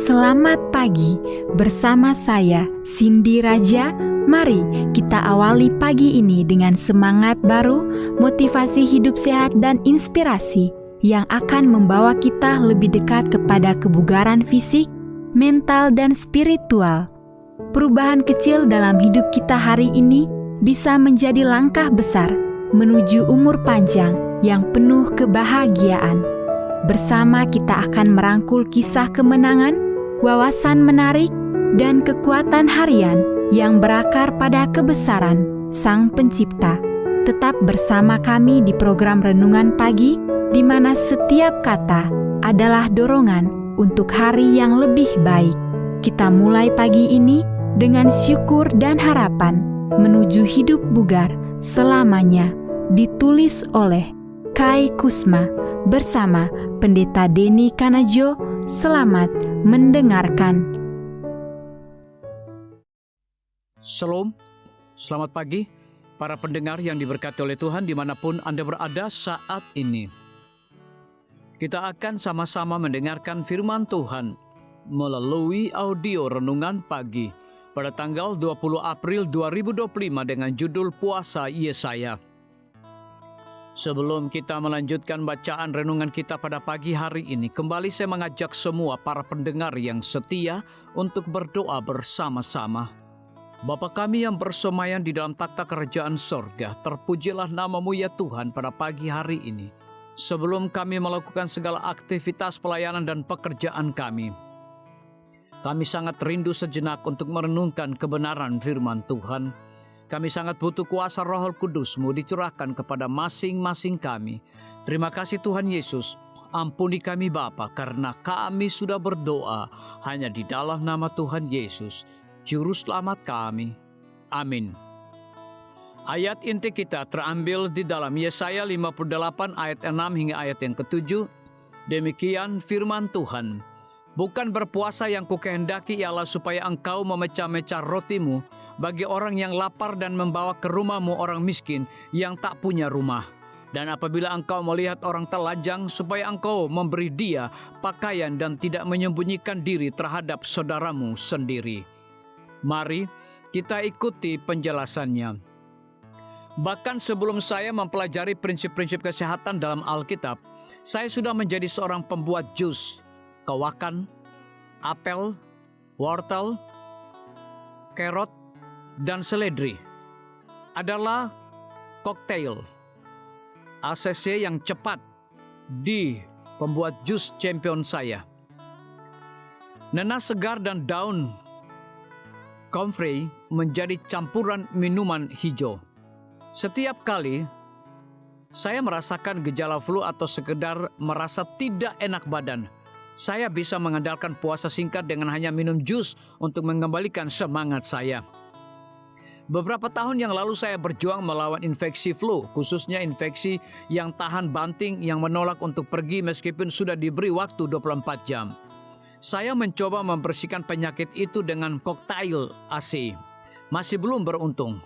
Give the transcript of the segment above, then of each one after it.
Selamat pagi, bersama saya Cindy Raja. Mari kita awali pagi ini dengan semangat baru, motivasi hidup sehat dan inspirasi yang akan membawa kita lebih dekat kepada kebugaran fisik, mental dan spiritual. Perubahan kecil dalam hidup kita hari ini bisa menjadi langkah besar menuju umur panjang yang penuh kebahagiaan. Bersama kita akan merangkul kisah kemenangan, wawasan menarik, dan kekuatan harian yang berakar pada kebesaran Sang Pencipta. Tetap bersama kami di program Renungan Pagi, di mana setiap kata adalah dorongan untuk hari yang lebih baik. Kita mulai pagi ini dengan syukur dan harapan menuju hidup bugar selamanya. Ditulis oleh Kai Kusma bersama Pendeta Denny Kanajo. Selamat mendengarkan. Shalom, selamat pagi para pendengar yang diberkati oleh Tuhan dimanapun Anda berada saat ini. Kita akan sama-sama mendengarkan firman Tuhan melalui audio Renungan Pagi pada tanggal 20 April 2025 dengan judul Puasa Yesaya. Sebelum kita melanjutkan bacaan renungan kita pada pagi hari ini, kembali saya mengajak semua para pendengar yang setia untuk berdoa bersama-sama. Bapa kami yang bersemayam di dalam takhta kerajaan sorga, terpujilah nama-Mu ya Tuhan pada pagi hari ini. Sebelum kami melakukan segala aktivitas pelayanan dan pekerjaan kami sangat rindu sejenak untuk merenungkan kebenaran firman Tuhan. Kami sangat butuh kuasa Roh Kudus-Mu dicurahkan kepada masing-masing kami. Terima kasih Tuhan Yesus. Ampuni kami Bapa, karena kami sudah berdoa hanya di dalam nama Tuhan Yesus, Juru Selamat kami. Amin. Ayat inti kita terambil di dalam Yesaya 58 ayat 6 hingga ayat yang ke-7. Demikian firman Tuhan. Bukan berpuasa yang kukehendaki ialah supaya engkau memecah-mecah rotimu bagi orang yang lapar dan membawa ke rumahmu orang miskin yang tak punya rumah. Dan apabila engkau melihat orang telanjang, supaya engkau memberi dia pakaian dan tidak menyembunyikan diri terhadap saudaramu sendiri. Mari kita ikuti penjelasannya. Bahkan sebelum saya mempelajari prinsip-prinsip kesehatan dalam Alkitab, saya sudah menjadi seorang pembuat jus, kawakan, apel, wortel, carrot, dan seledri. Adalah koktail ACC yang cepat di pembuat jus champion saya. Nanas segar dan daun comfrey menjadi campuran minuman hijau. Setiap kali saya merasakan gejala flu atau sekedar merasa tidak enak badan, saya bisa mengandalkan puasa singkat dengan hanya minum jus untuk mengembalikan semangat saya. Beberapa tahun yang lalu saya berjuang melawan infeksi flu, khususnya infeksi yang tahan banting yang menolak untuk pergi meskipun sudah diberi waktu 24 jam. Saya mencoba membersihkan penyakit itu dengan koktail AC. Masih belum beruntung.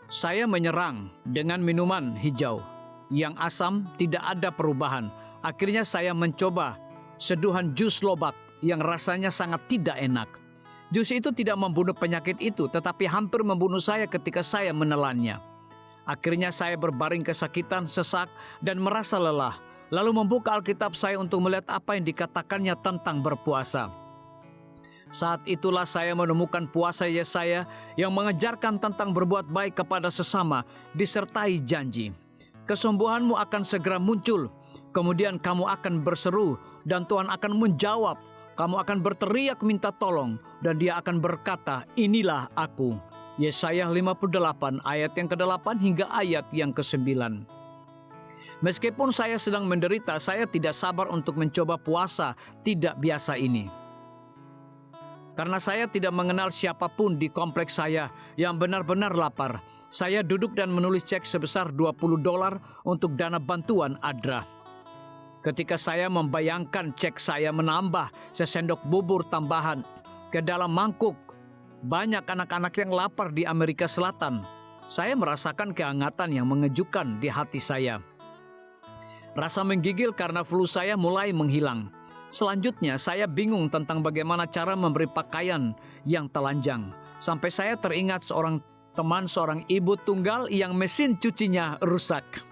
Saya menyerang dengan minuman hijau yang asam, tidak ada perubahan. Akhirnya saya mencoba seduhan jus lobak yang rasanya sangat tidak enak. Jus itu tidak membunuh penyakit itu, tetapi hampir membunuh saya ketika saya menelannya. Akhirnya saya berbaring kesakitan, sesak, dan merasa lelah. Lalu membuka Alkitab saya untuk melihat apa yang dikatakannya tentang berpuasa. Saat itulah saya menemukan puasa Yesaya yang mengajarkan tentang berbuat baik kepada sesama, disertai janji. Kesembuhanmu akan segera muncul, kemudian kamu akan berseru, dan Tuhan akan menjawab. Kamu akan berteriak minta tolong, dan Dia akan berkata, inilah aku. Yesaya 58 ayat yang ke-8 hingga ayat yang ke-9. Meskipun saya sedang menderita, saya tidak sabar untuk mencoba puasa tidak biasa ini. Karena saya tidak mengenal siapapun di kompleks saya yang benar-benar lapar, saya duduk dan menulis cek sebesar $20 untuk dana bantuan ADRA. Ketika saya membayangkan cek saya menambah sesendok bubur tambahan ke dalam mangkuk banyak anak-anak yang lapar di Amerika Selatan, saya merasakan kehangatan yang mengejutkan di hati saya. Rasa menggigil karena flu saya mulai menghilang. Selanjutnya, saya bingung tentang bagaimana cara memberi pakaian yang telanjang. Sampai saya teringat seorang teman, seorang ibu tunggal yang mesin cucinya rusak.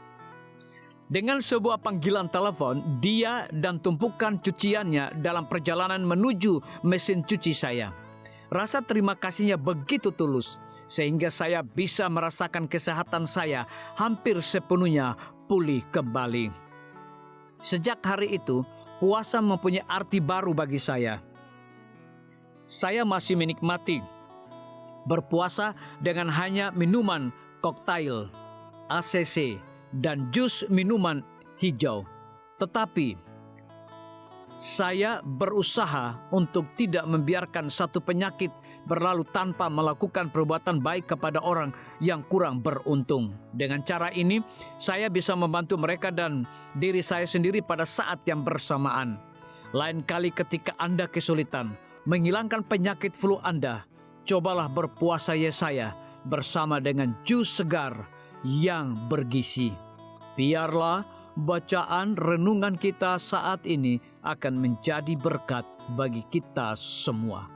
Dengan sebuah panggilan telepon, dia dan tumpukan cuciannya dalam perjalanan menuju mesin cuci saya. Rasa terima kasihnya begitu tulus, sehingga saya bisa merasakan kesehatan saya hampir sepenuhnya pulih kembali. Sejak hari itu, puasa mempunyai arti baru bagi saya. Saya masih menikmati berpuasa dengan hanya minuman koktail, ACC, dan jus minuman hijau. Tetapi saya berusaha untuk tidak membiarkan satu penyakit berlalu tanpa melakukan perbuatan baik kepada orang yang kurang beruntung. Dengan cara ini, saya bisa membantu mereka dan diri saya sendiri pada saat yang bersamaan. Lain kali ketika Anda kesulitan menghilangkan penyakit flu Anda, cobalah berpuasa Yesaya bersama dengan jus segar yang bergizi. Biarlah bacaan renungan kita saat ini akan menjadi berkat bagi kita semua.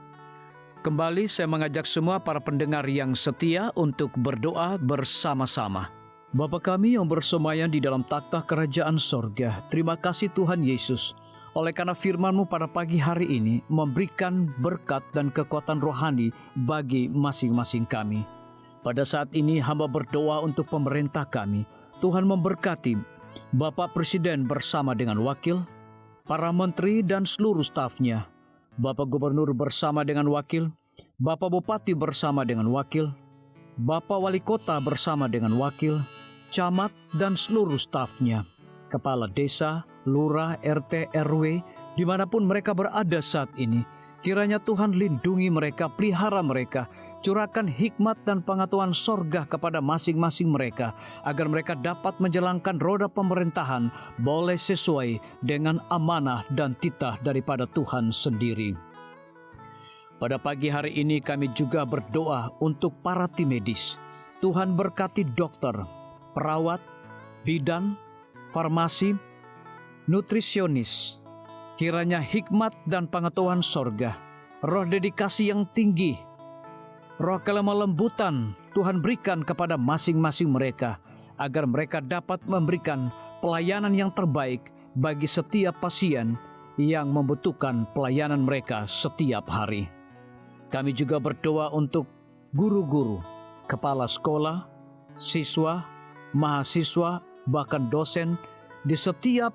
Kembali saya mengajak semua para pendengar yang setia untuk berdoa bersama-sama. Bapa kami yang bersemayam di dalam takhta kerajaan sorga, terima kasih Tuhan Yesus, oleh karena firman-Mu pada pagi hari ini memberikan berkat dan kekuatan rohani bagi masing-masing kami. Pada saat ini hamba berdoa untuk pemerintah kami. Tuhan memberkati Bapak Presiden bersama dengan wakil, para menteri dan seluruh stafnya, Bapak Gubernur bersama dengan wakil, Bapak Bupati bersama dengan wakil, Bapak Wali Kota bersama dengan wakil, camat dan seluruh stafnya, kepala desa, lurah, RT, RW, dimanapun mereka berada saat ini. Kiranya Tuhan lindungi mereka, pelihara mereka, curahkan hikmat dan pengetahuan sorga kepada masing-masing mereka, agar mereka dapat menjalankan roda pemerintahan boleh sesuai dengan amanah dan titah daripada Tuhan sendiri. Pada pagi hari ini kami juga berdoa untuk para tim medis. Tuhan berkati dokter, perawat, bidan, farmasi, nutrisionis. Kiranya hikmat dan pengetahuan sorga, roh dedikasi yang tinggi, roh kelemah lembutan Tuhan berikan kepada masing-masing mereka, agar mereka dapat memberikan pelayanan yang terbaik bagi setiap pasien yang membutuhkan pelayanan mereka setiap hari. Kami juga berdoa untuk guru-guru, kepala sekolah, siswa, mahasiswa, bahkan dosen di setiap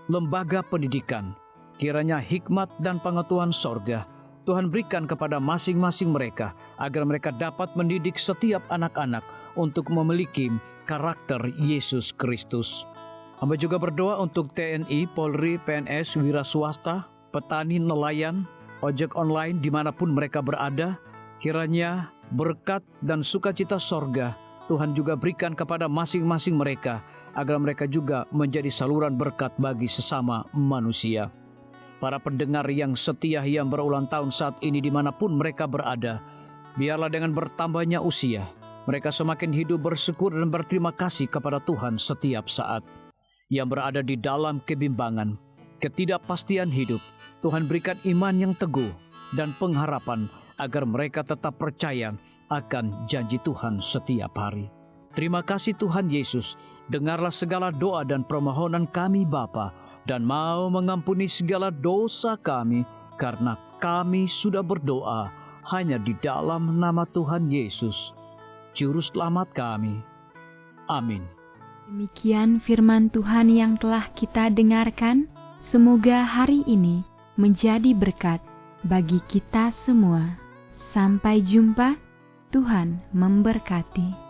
lembaga pendidikan. Kiranya hikmat dan pengetahuan sorga Tuhan berikan kepada masing-masing mereka, agar mereka dapat mendidik setiap anak-anak untuk memiliki karakter Yesus Kristus. Hamba juga berdoa untuk TNI, Polri, PNS, wira swasta, petani, nelayan, ojek online dimanapun mereka berada. Kiranya berkat dan sukacita sorga Tuhan juga berikan kepada masing-masing mereka, agar mereka juga menjadi saluran berkat bagi sesama manusia. Para pendengar yang setia yang berulang tahun saat ini dimanapun mereka berada, biarlah dengan bertambahnya usia, mereka semakin hidup bersyukur dan berterima kasih kepada Tuhan setiap saat. Yang berada di dalam kebimbangan, ketidakpastian hidup, Tuhan berikan iman yang teguh dan pengharapan, agar mereka tetap percaya akan janji Tuhan setiap hari. Terima kasih Tuhan Yesus, dengarlah segala doa dan permohonan kami Bapa, dan mau mengampuni segala dosa kami, karena kami sudah berdoa hanya di dalam nama Tuhan Yesus, Juru Selamat kami. Amin. Demikian firman Tuhan yang telah kita dengarkan. Semoga hari ini menjadi berkat bagi kita semua. Sampai jumpa, Tuhan memberkati.